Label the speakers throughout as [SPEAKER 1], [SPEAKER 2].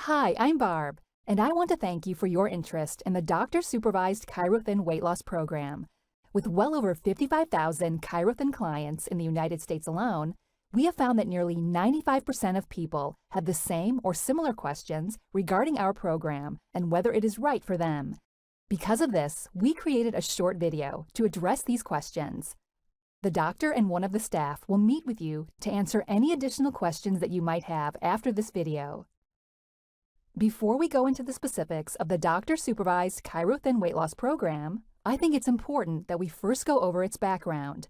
[SPEAKER 1] Hi, I'm Barb, and I want to thank you for your interest in the doctor-supervised ChiroThin weight loss program. With well over 55,000 ChiroThin clients in the United States alone, we have found that nearly 95% of people have the same or similar questions regarding our program and whether it is right for them. Because of this, we created a short video to address these questions. The doctor and one of the staff will meet with you to answer any additional questions that you might have after this video. Before we go into the specifics of the doctor-supervised ChiroThin weight loss program, I think it's important that we first go over its background.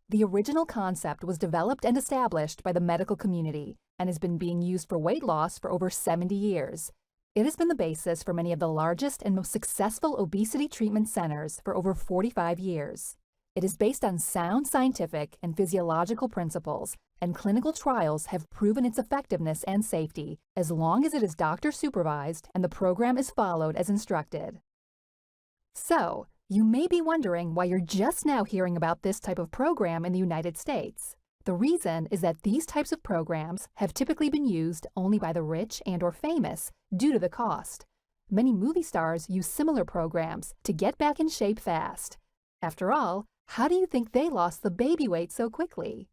[SPEAKER 1] The original concept was developed and established by the medical community and has been being used for weight loss for over 70 years. It has been the basis for many of the largest and most successful obesity treatment centers for over 45 years. It is based on sound scientific and physiological principles, and clinical trials have proven its effectiveness and safety as long as it is doctor-supervised and the program is followed as instructed. So, you may be wondering why you're just now hearing about this type of program in the United States. The reason is that these types of programs have typically been used only by the rich and/or famous due to the cost. Many movie stars use similar programs to get back in shape fast. After all, how do you think they lost the baby weight so quickly?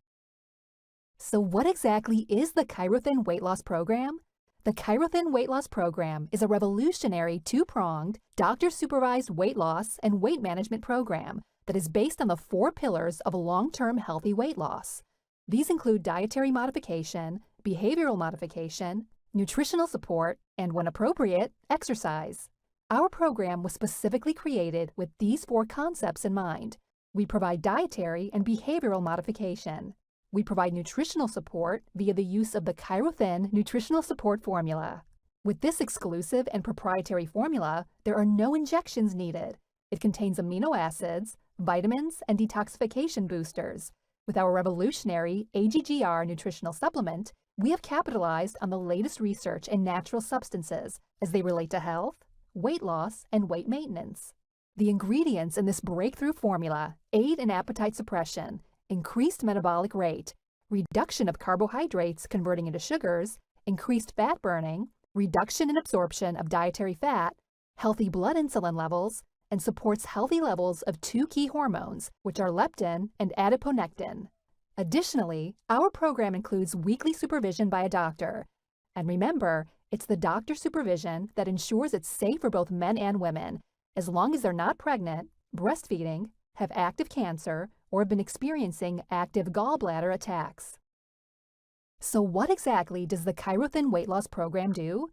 [SPEAKER 1] So what exactly is the ChiroThin weight loss program? The ChiroThin weight loss program is a revolutionary two-pronged, doctor-supervised weight loss and weight management program that is based on the 4 pillars of long-term healthy weight loss. These include dietary modification, behavioral modification, nutritional support, and when appropriate, exercise. Our program was specifically created with these 4 concepts in mind. We provide dietary and behavioral modification. We provide nutritional support via the use of the ChiroThin nutritional support formula. With this exclusive and proprietary formula, there are no injections needed. It contains amino acids, vitamins, and detoxification boosters. With our revolutionary AGGR nutritional supplement, we have capitalized on the latest research in natural substances as they relate to health, weight loss, and weight maintenance. The ingredients in this breakthrough formula aid in appetite suppression, increased metabolic rate, reduction of carbohydrates converting into sugars, increased fat burning, reduction in absorption of dietary fat, healthy blood insulin levels, and supports healthy levels of 2 key hormones, which are leptin and adiponectin. Additionally, our program includes weekly supervision by a doctor. And remember, it's the doctor supervision that ensures it's safe for both men and women, as long as they're not pregnant, breastfeeding, have active cancer, or have been experiencing active gallbladder attacks. So what exactly does the ChiroThin weight loss program do?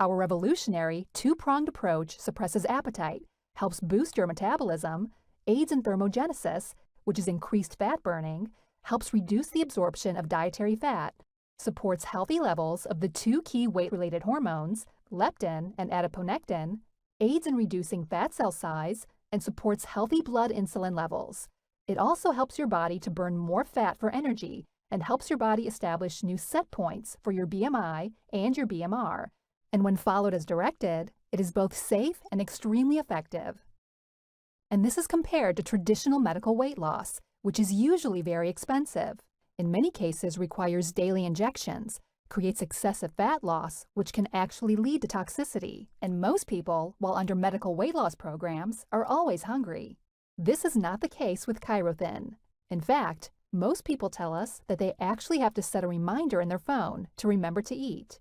[SPEAKER 1] Our revolutionary two-pronged approach suppresses appetite, helps boost your metabolism, aids in thermogenesis, which is increased fat burning, helps reduce the absorption of dietary fat, supports healthy levels of the 2 key weight-related hormones, leptin and adiponectin, aids in reducing fat cell size, and supports healthy blood insulin levels. It also helps your body to burn more fat for energy and helps your body establish new set points for your BMI and your BMR. And when followed as directed, it is both safe and extremely effective. And this is compared to traditional medical weight loss, which is usually very expensive. In many cases requires daily injections, creates excessive fat loss, which can actually lead to toxicity. And most people, while under medical weight loss programs, are always hungry. This is not the case with ChiroThin. In fact, most people tell us that they actually have to set a reminder in their phone to remember to eat.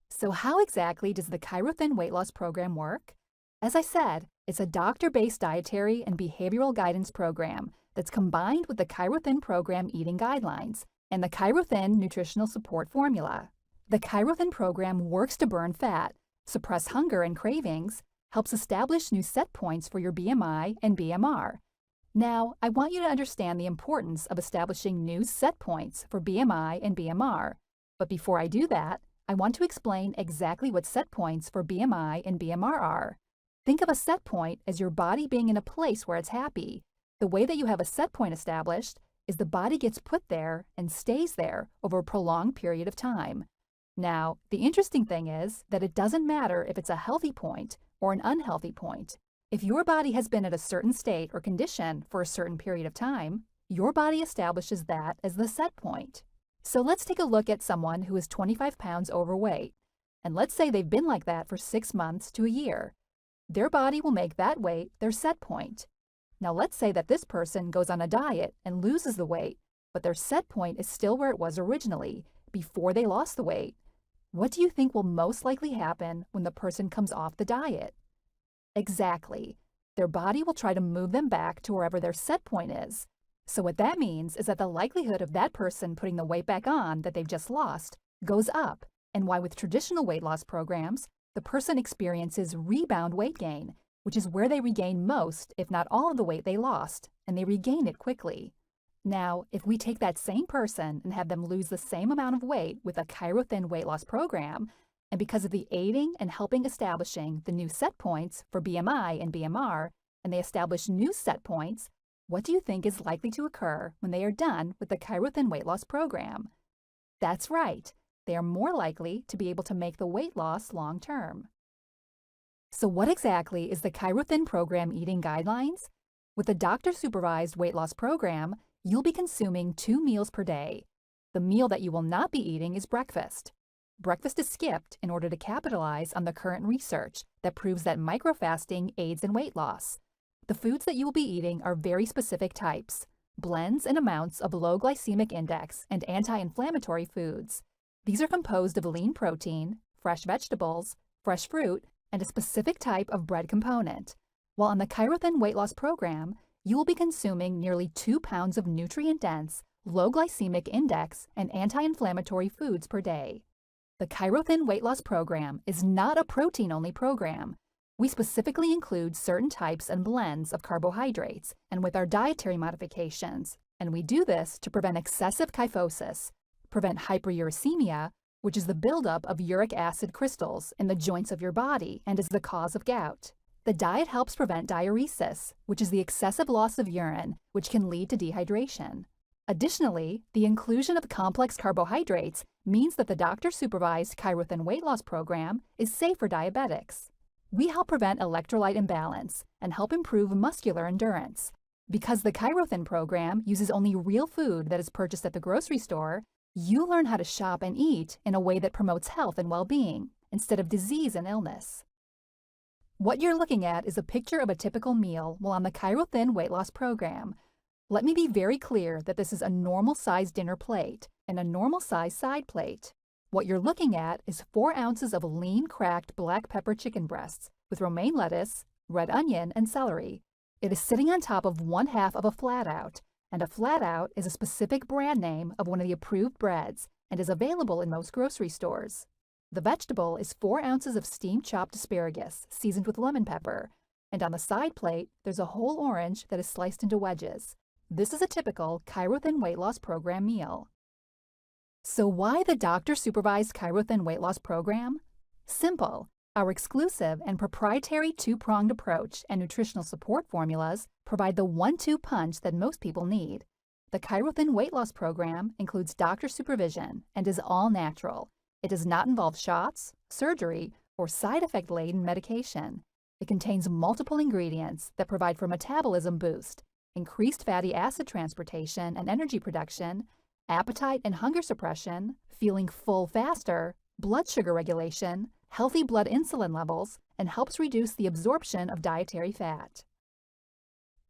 [SPEAKER 1] So how exactly does the ChiroThin weight loss program work? As I said, it's a doctor-based dietary and behavioral guidance program that's combined with the ChiroThin program eating guidelines and the ChiroThin nutritional support formula. The ChiroThin program works to burn fat, suppress hunger and cravings, helps establish new set points for your BMI and BMR. Now, I want you to understand the importance of establishing new set points for BMI and BMR. But before I do that, I want to explain exactly what set points for BMI and BMR are. Think of a set point as your body being in a place where it's happy. The way that you have a set point established is the body gets put there and stays there over a prolonged period of time. Now, the interesting thing is that it doesn't matter if it's a healthy point or an unhealthy point. If your body has been at a certain state or condition for a certain period of time, your body establishes that as the set point. So let's take a look at someone who is 25 pounds overweight. And let's say they've been like that for 6 months to a year. Their body will make that weight their set point. Now let's say that this person goes on a diet and loses the weight, but their set point is still where it was originally, before they lost the weight. What do you think will most likely happen when the person comes off the diet? Exactly. Their body will try to move them back to wherever their set point is. So what that means is that the likelihood of that person putting the weight back on that they've just lost goes up, and why with traditional weight loss programs, the person experiences rebound weight gain, which is where they regain most, if not all of the weight they lost, and they regain it quickly. Now, if we take that same person and have them lose the same amount of weight with a ChiroThin weight loss program, and because of the aiding and helping establishing the new set points for BMI and BMR, and they establish new set points, what do you think is likely to occur when they are done with the ChiroThin weight loss program? That's right. They are more likely to be able to make the weight loss long term. So what exactly is the ChiroThin program eating guidelines? With the doctor-supervised weight loss program, you'll be consuming 2 meals per day. The meal that you will not be eating is breakfast. Breakfast is skipped in order to capitalize on the current research that proves that microfasting aids in weight loss. The foods that you will be eating are very specific types, blends and amounts of low glycemic index and anti-inflammatory foods. These are composed of lean protein, fresh vegetables, fresh fruit, and a specific type of bread component. While on the ChiroThin weight loss program, you will be consuming nearly 2 pounds of nutrient-dense, low glycemic index, and anti-inflammatory foods per day. The ChiroThin weight loss program is not a protein-only program. We specifically include certain types and blends of carbohydrates and with our dietary modifications, and we do this to prevent excessive kyphosis, prevent hyperuricemia, which is the buildup of uric acid crystals in the joints of your body and is the cause of gout. The diet helps prevent diuresis, which is the excessive loss of urine, which can lead to dehydration. Additionally, the inclusion of complex carbohydrates means that the doctor-supervised ChiroThin weight loss program is safe for diabetics. We help prevent electrolyte imbalance and help improve muscular endurance. Because the ChiroThin program uses only real food that is purchased at the grocery store, you learn how to shop and eat in a way that promotes health and well-being instead of disease and illness. What you're looking at is a picture of a typical meal while on the ChiroThin weight loss program. Let me be very clear that this is a normal-sized dinner plate and a normal-sized side plate. What you're looking at is 4 ounces of lean cracked black pepper chicken breasts with romaine lettuce, red onion, and celery. It is sitting on top of 1/2 of a flat out, and a flat out is a specific brand name of one of the approved breads and is available in most grocery stores. The vegetable is 4 ounces of steamed chopped asparagus seasoned with lemon pepper, and on the side plate, there's a whole orange that is sliced into wedges. This is a typical ChiroThin weight loss program meal. So why the doctor-supervised ChiroThin weight loss program? Simple. Our exclusive and proprietary 2-pronged approach and nutritional support formulas provide the 1-2 punch that most people need. The ChiroThin weight loss program includes doctor supervision and is all natural. It does not involve shots, surgery, or side effect-laden medication. It contains multiple ingredients that provide for metabolism boost, increased fatty acid transportation and energy production, appetite and hunger suppression, feeling full faster, blood sugar regulation, healthy blood insulin levels, and helps reduce the absorption of dietary fat.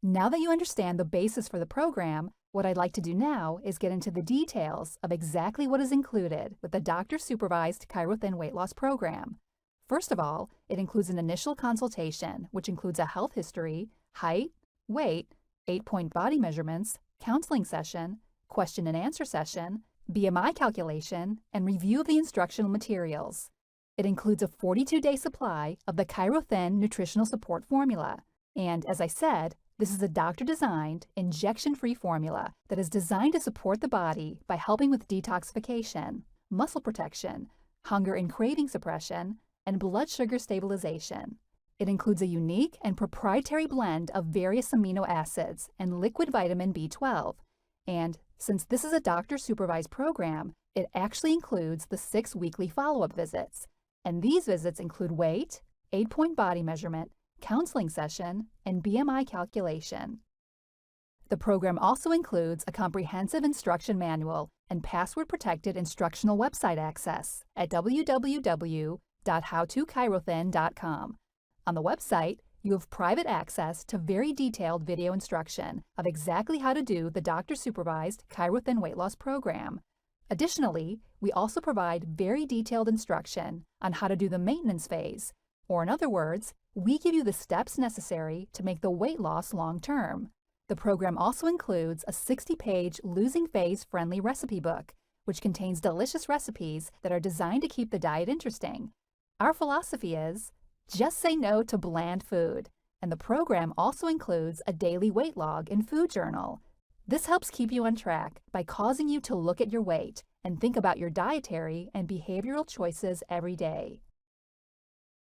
[SPEAKER 1] Now that you understand the basis for the program, what I'd like to do now is get into the details of exactly what is included with the doctor-supervised ChiroThin weight loss program. First of all, it includes an initial consultation, which includes a health history, height, weight, 8-point body measurements, counseling session, question and answer session, BMI calculation, and review of the instructional materials. It includes a 42-day supply of the ChiroThin nutritional support formula. And as I said, this is a doctor-designed, injection-free formula that is designed to support the body by helping with detoxification, muscle protection, hunger and craving suppression, and blood sugar stabilization. It includes a unique and proprietary blend of various amino acids and liquid vitamin B12. And since this is a doctor-supervised program, it actually includes the 6 weekly follow-up visits. And these visits include weight, 8-point body measurement, counseling session, and BMI calculation. The program also includes a comprehensive instruction manual and password-protected instructional website access at www.chirothin.com. www.howtochirothin.com. On the website, you have private access to very detailed video instruction of exactly how to do the doctor-supervised ChiroThin weight loss program. Additionally, we also provide very detailed instruction on how to do the maintenance phase, or in other words, we give you the steps necessary to make the weight loss long-term. The program also includes a 60-page losing phase-friendly recipe book, which contains delicious recipes that are designed to keep the diet interesting. Our philosophy is, just say no to bland food, and the program also includes a daily weight log and food journal. This helps keep you on track by causing you to look at your weight and think about your dietary and behavioral choices every day.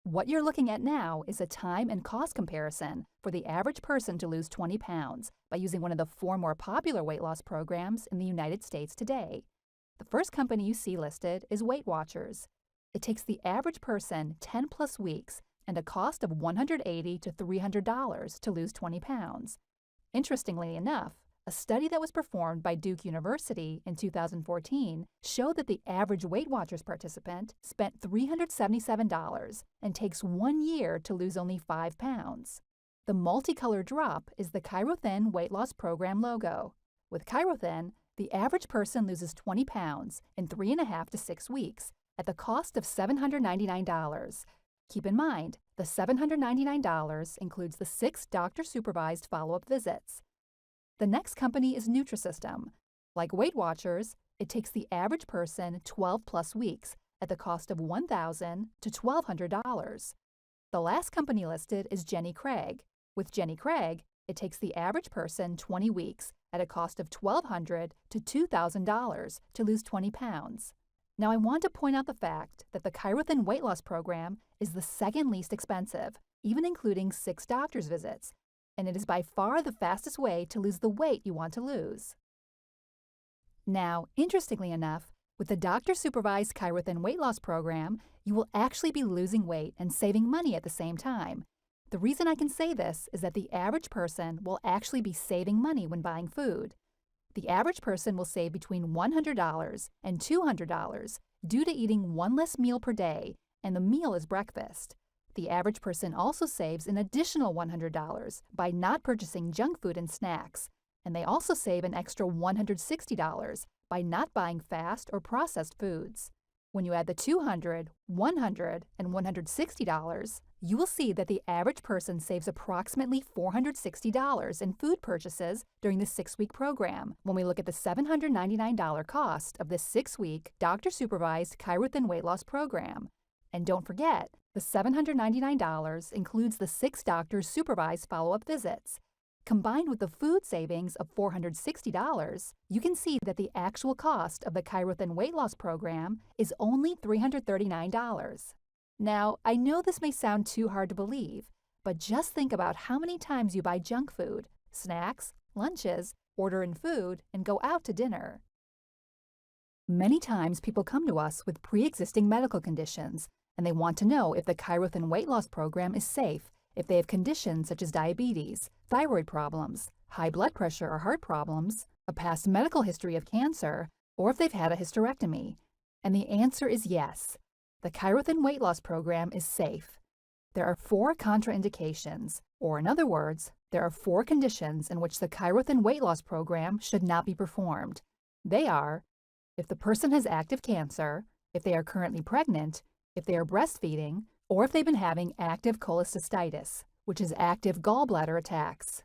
[SPEAKER 1] What you're looking at now is a time and cost comparison for the average person to lose 20 pounds by using one of the 4 more popular weight loss programs in the United States today. The first company you see listed is Weight Watchers. It takes the average person 10 plus weeks and a cost of $180 to $300 to lose 20 pounds. Interestingly enough, a study that was performed by Duke University in 2014 showed that the average Weight Watchers participant spent $377 and takes 1 year to lose only 5 pounds. The multicolored drop is the ChiroThin weight loss program logo. With ChiroThin, the average person loses 20 pounds in 3.5 to 6 weeks at the cost of $799. Keep in mind, the $799 includes the 6 doctor-supervised follow-up visits. The next company is Nutrisystem. Like Weight Watchers, it takes the average person 12 plus weeks at the cost of $1,000 to $1,200. The last company listed is Jenny Craig. With Jenny Craig, it takes the average person 20 weeks at a cost of $1,200 to $2,000 to lose 20 pounds. Now, I want to point out the fact that the ChiroThin weight loss program is the second least expensive, even including 6 doctor's visits, and it is by far the fastest way to lose the weight you want to lose. Now, interestingly enough, with the doctor-supervised ChiroThin weight loss program, you will actually be losing weight and saving money at the same time. The reason I can say this is that the average person will actually be saving money when buying food. The average person will save between $100 and $200 due to eating 1 less meal per day, and the meal is breakfast. The average person also saves an additional $100 by not purchasing junk food and snacks, and they also save an extra $160 by not buying fast or processed foods. When you add the $200, $100, and $160, you will see that the average person saves approximately $460 in food purchases during the 6-week program when we look at the $799 cost of this 6-week doctor-supervised ChiroThin weight loss program. And don't forget, the $799 includes the 6 doctors' supervised follow-up visits. Combined with the food savings of $460, you can see that the actual cost of the ChiroThin weight loss program is only $339. Now, I know this may sound too hard to believe, but just think about how many times you buy junk food, snacks, lunches, order in food, and go out to dinner. Many times people come to us with pre-existing medical conditions, and they want to know if the ChiroThin weight loss program is safe if they have conditions such as diabetes, thyroid problems, high blood pressure or heart problems, a past medical history of cancer, or if they've had a hysterectomy. And the answer is yes. The ChiroThin weight loss program is safe. There are 4 contraindications, or in other words, there are 4 conditions in which the ChiroThin weight loss program should not be performed. They are if the person has active cancer, if they are currently pregnant, if they are breastfeeding, or if they've been having active cholecystitis, which is active gallbladder attacks.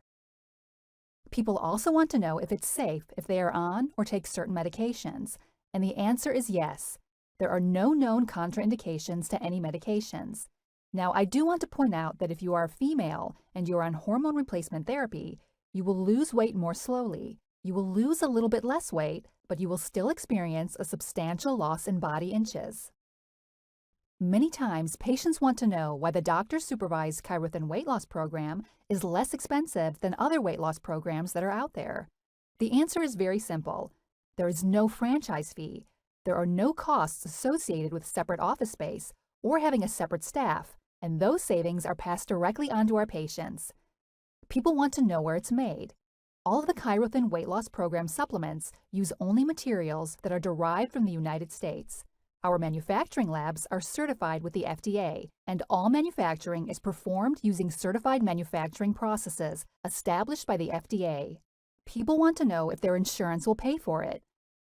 [SPEAKER 1] People also want to know if it's safe if they are on or take certain medications, and the answer is yes. There are no known contraindications to any medications. Now, I do want to point out that if you are a female and you are on hormone replacement therapy, you will lose weight more slowly. You will lose a little bit less weight, but you will still experience a substantial loss in body inches. Many times, patients want to know why the doctor-supervised ChiroThin weight loss program is less expensive than other weight loss programs that are out there. The answer is very simple. There is no franchise fee. There are no costs associated with separate office space or having a separate staff, and those savings are passed directly onto our patients. People want to know where it's made. All of the ChiroThin weight loss program supplements use only materials that are derived from the United States. Our manufacturing labs are certified with the FDA, and all manufacturing is performed using certified manufacturing processes established by the FDA. People want to know if their insurance will pay for it,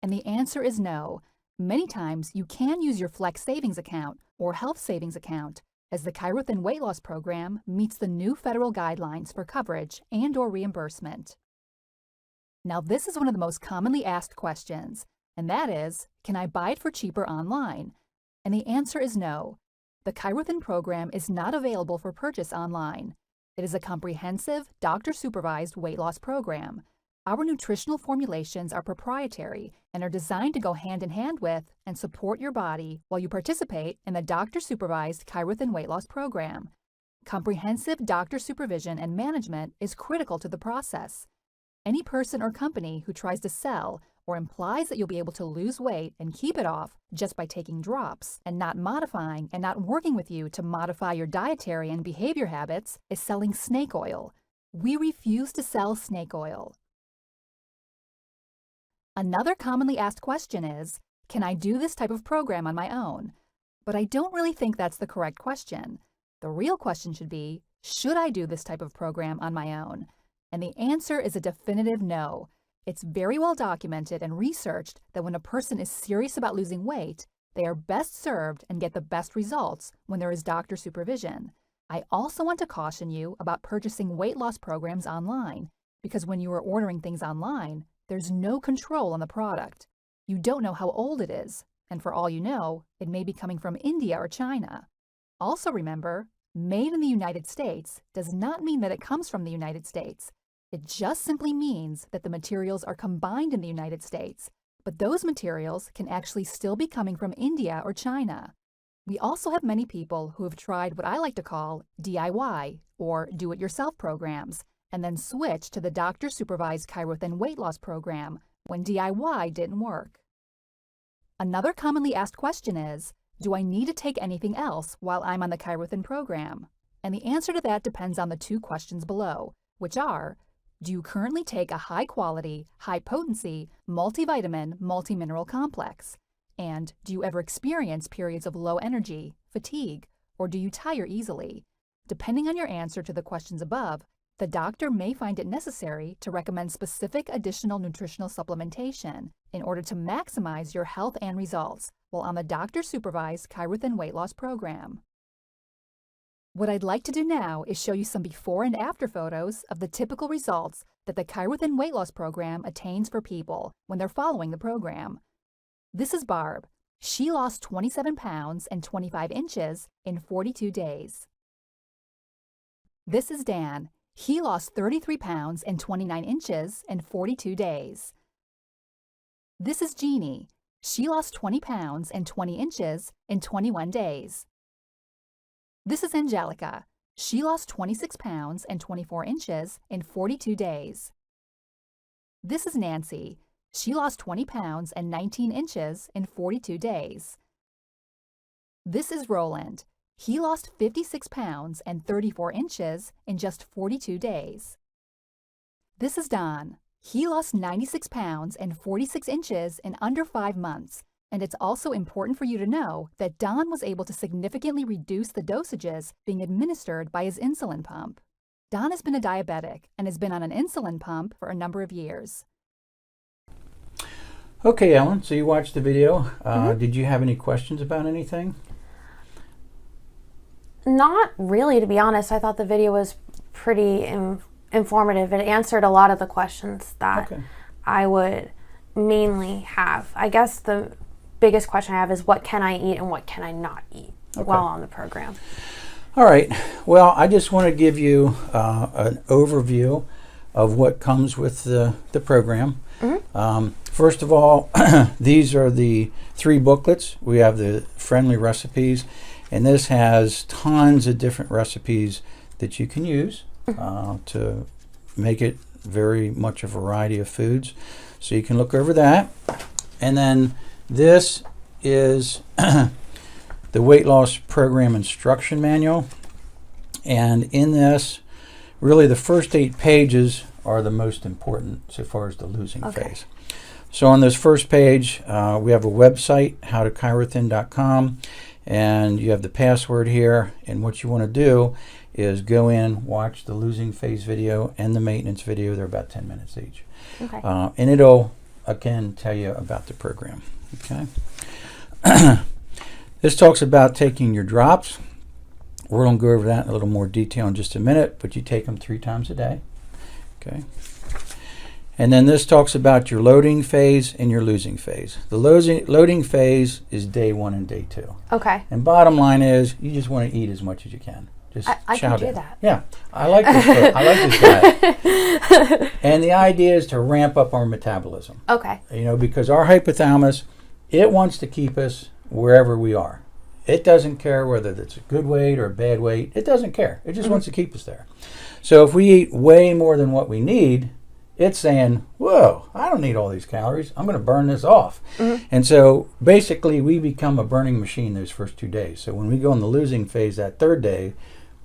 [SPEAKER 1] and the answer is no. Many times you can use your Flex Savings Account or Health Savings Account, as the ChiroThin Weight Loss Program meets the new federal guidelines for coverage and/or reimbursement. Now, this is one of the most commonly asked questions, and that is, can I buy it for cheaper online? And the answer is no. The ChiroThin program is not available for purchase online. It is a comprehensive, doctor-supervised weight loss program. Our nutritional formulations are proprietary and are designed to go hand in hand with and support your body while you participate in the doctor-supervised ChiroThin weight loss program. Comprehensive doctor supervision and management is critical to the process. Any person or company who tries to sell or implies that you'll be able to lose weight and keep it off just by taking drops and not modifying and not working with you to modify your dietary and behavior habits is selling snake oil. We refuse to sell snake oil. Another commonly asked question is, can I do this type of program on my own? But I don't really think that's the correct question. The real question should be, should I do this type of program on my own? And the answer is a definitive no. It's very well documented and researched that when a person is serious about losing weight, they are best served and get the best results when there is doctor supervision. I also want to caution you about purchasing weight loss programs online, because when you are ordering things online, there's no control on the product. You don't know how old it is, and for all you know, it may be coming from India or China. Also remember, made in the United States does not mean that it comes from the United States. It just simply means that the materials are combined in the United States, but those materials can actually still be coming from India or China. We also have many people who have tried what I like to call DIY, or do-it-yourself programs, and then switch to the doctor-supervised ChiroThin weight loss program when DIY didn't work. Another commonly asked question is, do I need to take anything else while I'm on the ChiroThin program? And the answer to that depends on the two questions below, which are, do you currently take a high-quality, high-potency, multivitamin, multimineral complex? And do you ever experience periods of low energy, fatigue, or do you tire easily? Depending on your answer to the questions above, the doctor may find it necessary to recommend specific additional nutritional supplementation in order to maximize your health and results while on the doctor-supervised ChiroThin weight loss program. What I'd like to do now is show you some before and after photos of the typical results that the ChiroThin weight loss program attains for people when they're following the program. This is Barb. She lost 27 pounds and 25 inches in 42 days. This is Dan. He lost 33 pounds and 29 inches in 42 days. This is Jeannie. She lost 20 pounds and 20 inches in 21 days. This is Angelica. She lost 26 pounds and 24 inches in 42 days. This is Nancy. She lost 20 pounds and 19 inches in 42 days. This is Roland. He lost 56 pounds and 34 inches in just 42 days. This is Don. He lost 96 pounds and 46 inches in under 5 months. And it's also important for you to know that Don was able to significantly reduce the dosages being administered by his insulin pump. Don has been a diabetic and has been on an insulin pump for a number of years.
[SPEAKER 2] Okay, Ellen, so you watched the video. Did you have any questions about anything?
[SPEAKER 3] Not really, to be honest. I thought the video was pretty informative. It answered a lot of the questions that I would mainly have. I guess the biggest question I have is, what can I eat and what can I not eat while on the program?
[SPEAKER 2] All right. Well, I just want to give you an overview of what comes with the program. First of all, these are the 3 booklets. We have the friendly recipes, and this has tons of different recipes that you can use to make it very much a variety of foods. So you can look over that. And then this is the weight loss program instruction manual. And in this, really the first 8 pages are the most important so far as the losing phase. So on this first page, we have a website, howtocchirothin.com, and you have the password here. And what you want to do is go in, watch the losing phase video and the maintenance video. They're about 10 minutes each.
[SPEAKER 3] Okay.
[SPEAKER 2] And it'll, again, tell you about the program. Okay. This talks about taking your drops. We're going to go over that in a little more detail in just a minute, but you take them 3 times a day. Okay. And then this talks about your loading phase and your losing phase. The loading phase is day 1 and day 2.
[SPEAKER 3] Okay.
[SPEAKER 2] And bottom line is, you just want to eat as much as you can. Just
[SPEAKER 3] I
[SPEAKER 2] chow
[SPEAKER 3] can do
[SPEAKER 2] down.
[SPEAKER 3] that.
[SPEAKER 2] Yeah, I like this. I like this diet. And the idea is to ramp up our metabolism.
[SPEAKER 3] Okay.
[SPEAKER 2] You know, because our hypothalamus, it wants to keep us wherever we are. It doesn't care whether it's a good weight or a bad weight. It doesn't care. It just wants to keep us there. So if we eat way more than what we need, it's saying, whoa, I don't need all these calories. I'm going to burn this off. And so basically we become a burning machine those first 2 days. So when we go in the losing phase that 3rd day,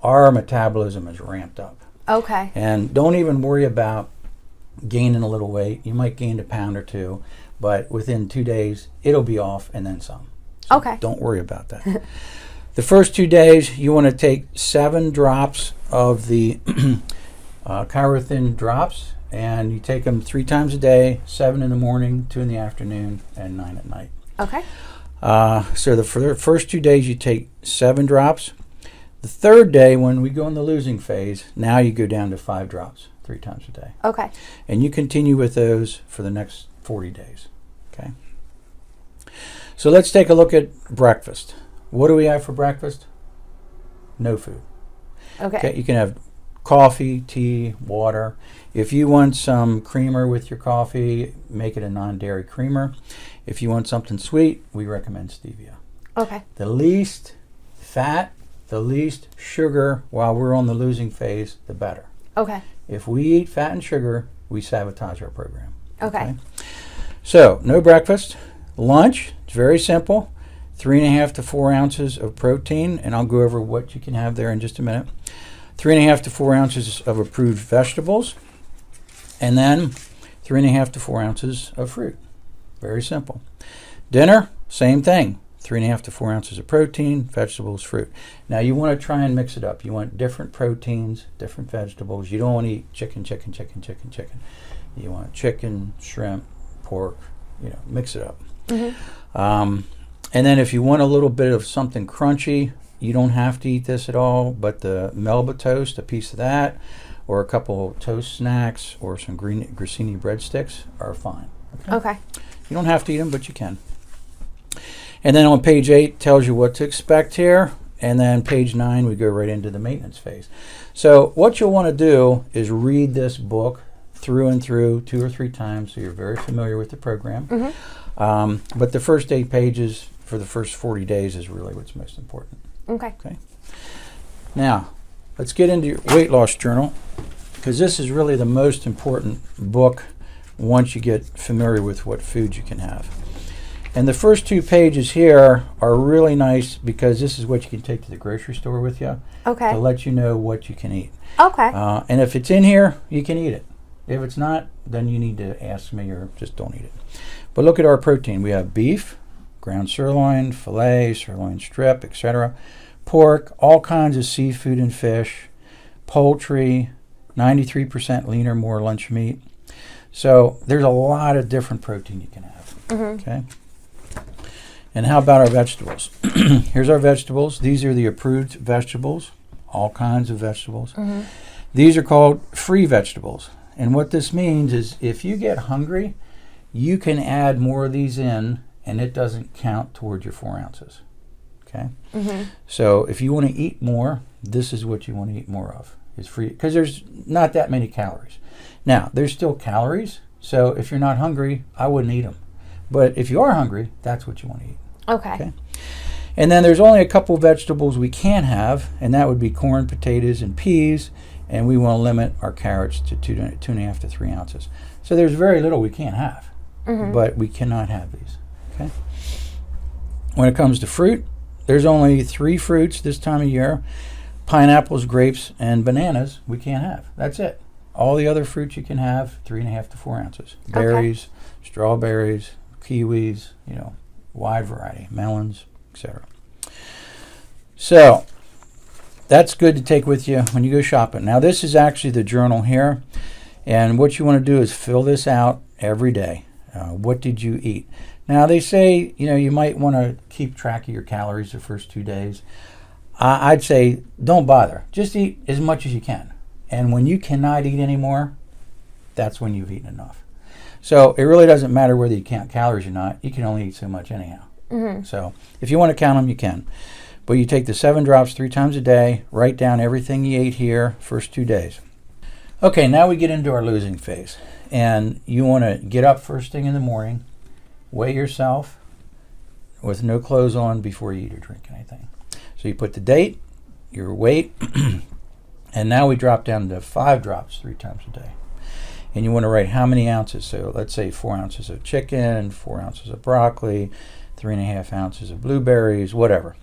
[SPEAKER 2] our metabolism is ramped up.
[SPEAKER 3] Okay.
[SPEAKER 2] And don't even worry about gaining a little weight. You might gain a pound or 2, but within 2 days, it'll be off and then some. So
[SPEAKER 3] Okay.
[SPEAKER 2] don't worry about that. The first 2 days, you want to take 7 drops of the ChiroThin drops, and you take them 3 times a day, 7 in the morning, 2 in the afternoon, and 9 at night.
[SPEAKER 3] Okay.
[SPEAKER 2] So for the first 2 days, you take 7 drops. The 3rd day, when we go in the losing phase, now you go down to 5 drops 3 times a day.
[SPEAKER 3] Okay.
[SPEAKER 2] And you continue with those for the next 40 days. Okay. So let's take a look at breakfast. What do we have for breakfast? No food.
[SPEAKER 3] Okay.
[SPEAKER 2] You can have coffee, tea, water. If you want some creamer with your coffee, make it a non-dairy creamer. If you want something sweet, we recommend stevia.
[SPEAKER 3] Okay.
[SPEAKER 2] The least fat, the least sugar while we're on the losing phase, the better.
[SPEAKER 3] Okay.
[SPEAKER 2] If we eat fat and sugar, we sabotage our program.
[SPEAKER 3] Okay.
[SPEAKER 2] So, no breakfast. Lunch, it's very simple. 3.5 to 4 ounces of protein, and I'll go over what you can have there in just a minute. 3.5 to 4 ounces of approved vegetables, and then 3.5 to 4 ounces of fruit. Very simple. Dinner, same thing. 3.5 to 4 ounces of protein, vegetables, fruit. Now you want to try and mix it up. You want different proteins, different vegetables. You don't want to eat chicken. You want chicken, shrimp, pork. You know, mix it up. And then if you want a little bit of something crunchy, you don't have to eat this at all, but the Melba toast, a piece of that, or a couple of toast snacks, or some grissini breadsticks are fine.
[SPEAKER 3] Okay.
[SPEAKER 2] You don't have to eat them, but you can. And then on page 8 tells you what to expect here, and then page 9 we go right into the maintenance phase. So what you'll want to do is read this book through and through 2 or 3 times, so you're very familiar with the program. But the first 8 pages for the first 40 days is really what's most important.
[SPEAKER 3] Okay.
[SPEAKER 2] Now, let's get into your weight loss journal, because this is really the most important book once you get familiar with what foods you can have. And the first 2 pages here are really nice because this is what you can take to the grocery store with you
[SPEAKER 3] Okay.
[SPEAKER 2] to let you know what you can eat.
[SPEAKER 3] Okay.
[SPEAKER 2] And if it's in here, you can eat it. If it's not, then you need to ask me or just don't eat it. But look at our protein. We have beef, ground sirloin, filet, sirloin strip, etc. Pork, all kinds of seafood and fish, poultry, 93% lean or more lunch meat. So there's a lot of different protein you can have. Okay. And how about our vegetables? Here's our vegetables. These are the approved vegetables, all kinds of vegetables. These are called free vegetables. And what this means is if you get hungry, you can add more of these in and it doesn't count toward your 4 ounces. Okay? So if you want to eat more, this is what you want to eat more of. It's free because there's not that many calories. Now, there's still calories. So if you're not hungry, I wouldn't eat them. But if you are hungry, that's what you want to eat.
[SPEAKER 3] Okay.
[SPEAKER 2] And then there's only a couple vegetables we can have, and that would be corn, potatoes, and peas. And we want to limit our carrots to 2.5 to 3 ounces. So there's very little we can't have, but we cannot have these. Okay. When it comes to fruit, there's only 3 fruits this time of year: pineapples, grapes, and bananas. We can't have. That's it. All the other fruits you can have, 3.5 to 4 ounces. Berries, strawberries, kiwis, wide variety, melons, etc. So that's good to take with you when you go shopping. Now this is actually the journal here, and what you want to do is fill this out every day. What did you eat? Now they say you might want to keep track of your calories the first 2 days. I'd say don't bother. Just eat as much as you can. And when you cannot eat anymore, that's when you've eaten enough. So it really doesn't matter whether you count calories or not. You can only eat so much anyhow. So if you want to count them, you can. But you take the 7 drops 3 times a day, write down everything you ate here first 2 days. Okay, now we get into our losing phase. And you want to get up first thing in the morning, weigh yourself with no clothes on before you eat or drink anything. So you put the date, your weight, and now we drop down to 5 drops 3 times a day. And you want to write how many ounces. So let's say 4 ounces of chicken, 4 ounces of broccoli, 3.5 ounces of blueberries, whatever.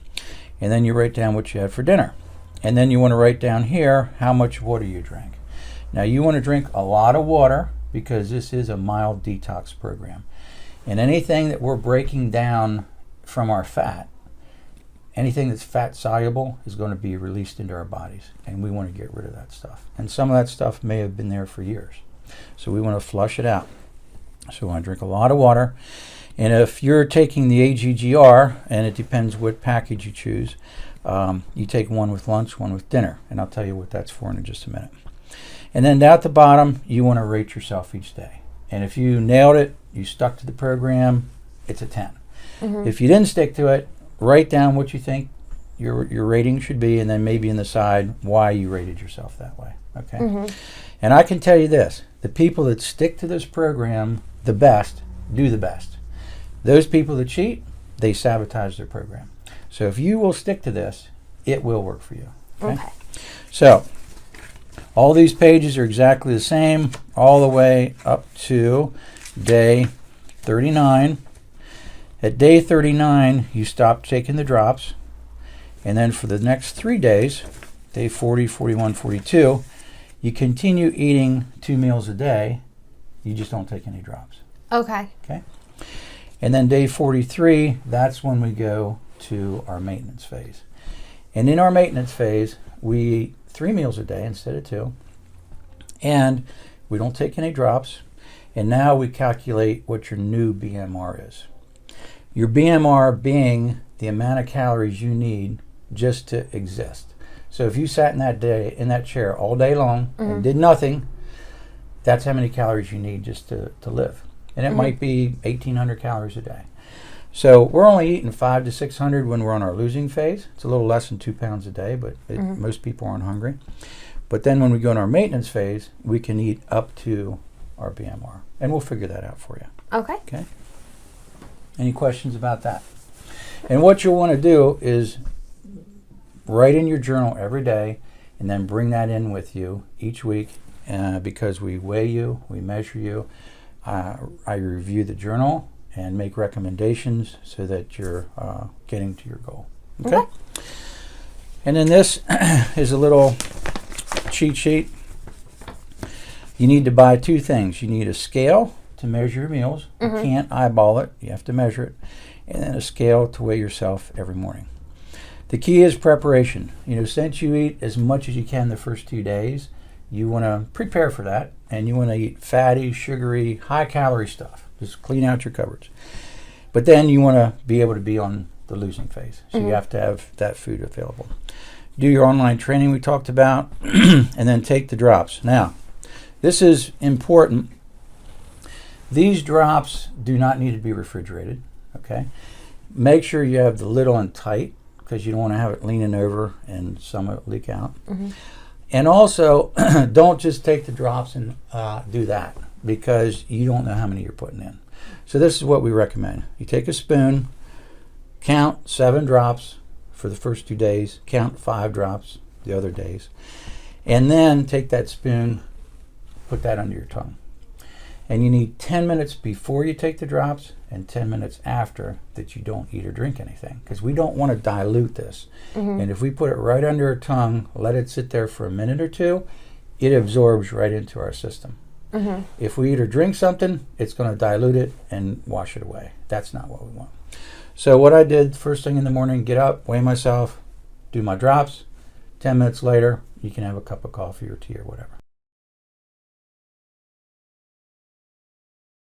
[SPEAKER 2] And then you write down what you had for dinner. And then you want to write down here how much water you drank. Now you want to drink a lot of water because this is a mild detox program. And anything that we're breaking down from our fat, anything that's fat soluble is going to be released into our bodies, and we want to get rid of that stuff. And some of that stuff may have been there for years. So we want to flush it out. So we want to drink a lot of water. And if you're taking the AGGR, and it depends what package you choose, you take one with lunch, one with dinner. And I'll tell you what that's for in just a minute. And then down at the bottom, you want to rate yourself each day. And if you nailed it, you stuck to the program, it's a 10. If you didn't stick to it, write down what you think your rating should be, and then maybe in the side why you rated yourself that way. Okay. And I can tell you this: the people that stick to this program the best do the best. Those people that cheat, they sabotage their program. So if you will stick to this, it will work for you. Okay. So all these pages are exactly the same all the way up to day 39. At day 39, you stop taking the drops. And then for the next 3 days, day 40, 41, 42, you continue eating 2 meals a day. You just don't take any drops. Okay. And then day 43, that's when we go to our maintenance phase. And in our maintenance phase, we eat 3 meals a day instead of 2. And we don't take any drops. And now we calculate what your new BMR is. Your BMR being the amount of calories you need just to exist. So if you sat in that chair all day long and did nothing, that's how many calories you need just to live. And it might be 1,800 calories a day. So we're only eating 500 to 600 when we're on our losing phase. It's a little less than 2 pounds a day, but most people aren't hungry. But then when we go in our maintenance phase, we can eat up to our BMR. And we'll figure that out for you. Okay. Any questions about that? And what you'll want to do is write in your journal every day and then bring that in with you each week because we weigh you, we measure you. I review the journal and make recommendations so that you're getting to your goal. Okay? And then this is a little cheat sheet. You need to buy 2 things. You need a scale to measure your meals. You can't eyeball it. You have to measure it. And then a scale to weigh yourself every morning. The key is preparation. Since you eat as much as you can the first 2 days, you want to prepare for that. And you want to eat fatty, sugary, high-calorie stuff. Just clean out your cupboards. But then you want to be able to be on the losing phase. So you have to have that food available. Do your online training we talked about, and then take the drops. Now, this is important. These drops do not need to be refrigerated. Okay. Make sure you have the lid on tight because you don't want to have it leaning over and some of it leak out. And also, don't just take the drops and do that because you don't know how many you're putting in. So this is what we recommend. You take a spoon, count 7 drops for the first 2 days, count 5 drops the other days, and then take that spoon, put that under your tongue. And you need 10 minutes before you take the drops and 10 minutes after that you don't eat or drink anything because we don't want to dilute this. And if we put it right under our tongue, let it sit there for a minute or 2, it absorbs right into our system. If we eat or drink something, it's going to dilute it and wash it away. That's not what we want. So what I did first thing in the morning, get up, weigh myself, do my drops. 10 minutes later, you can have a cup of coffee or tea or whatever.